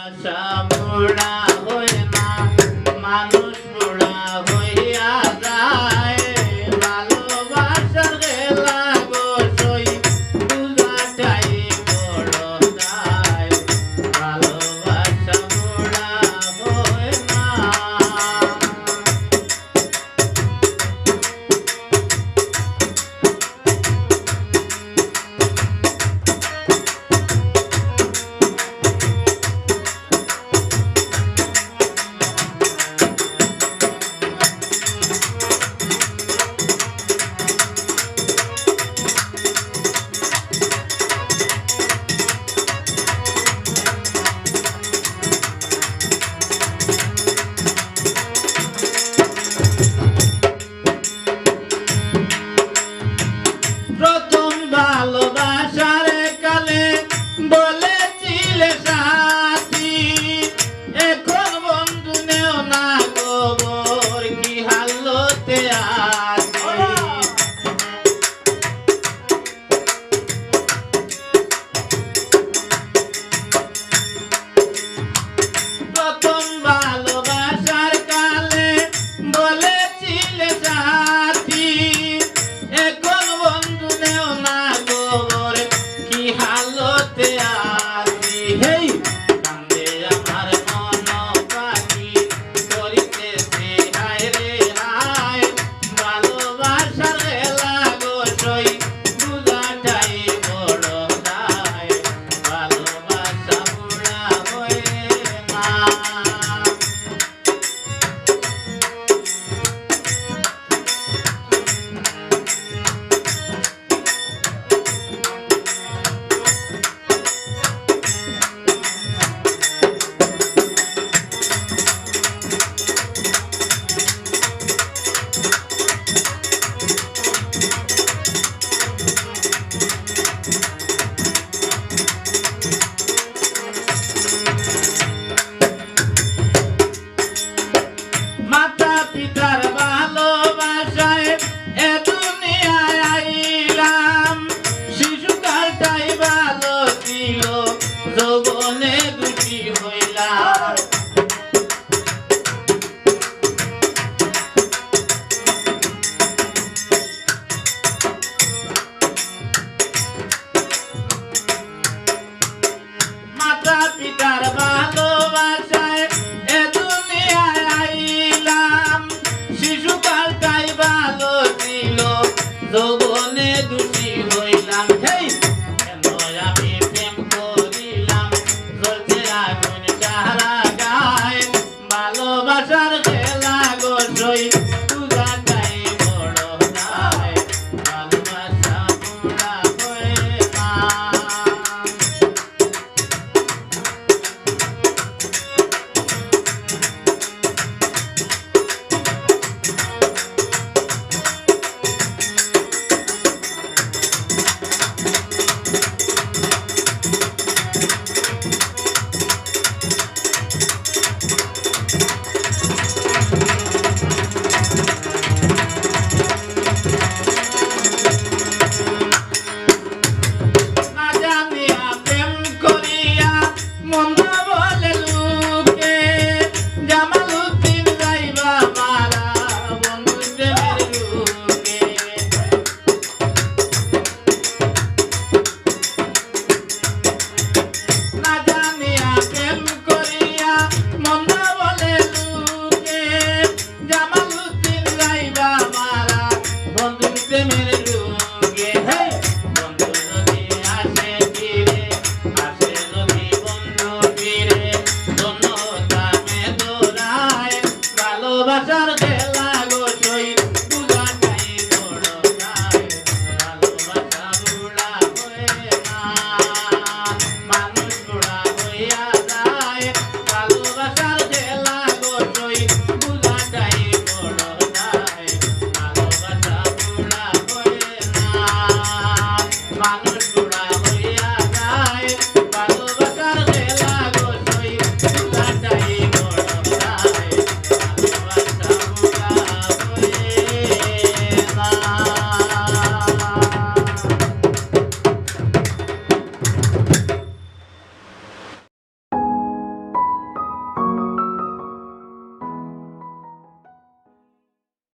ভালোবাসা বুড়া হয় না, মানুষ বুড়া হইয়া যায়। ভালোবাসার খেলা গোসই বুঝাটাই বড় দায়। ভালোবাসা বুড়া হয় না। প্রথম ভালোবাসার কালে বলেছিলে সাথী, এখন বন্ধু নেও না খবর কি হালতে আছি। প্রথম ভালোবাসার কালে বলেছিলে সাথী, এখন বন্ধু নেও না খবর কি হালতে আছি। হেই কান্দে আমার মন পাখি করিতেছে হায় রে হায়। ভালোবাসার খেলা গোসই বুঝাটাই বড় দায়। ভালোবাসা বুড়া হয় না। মাতা পিতার ভালোবাসায় এ দুনিয়ায় আইলাম। শিশুকালটাই ভালো ছিল, যৌবনে দুটি হইলাম। মাতা পিতার ভালোবাসায় এ দুনিয়ায় আইলাম। শিশুকালটাই ভালো ছিল, যৌবনে দুটি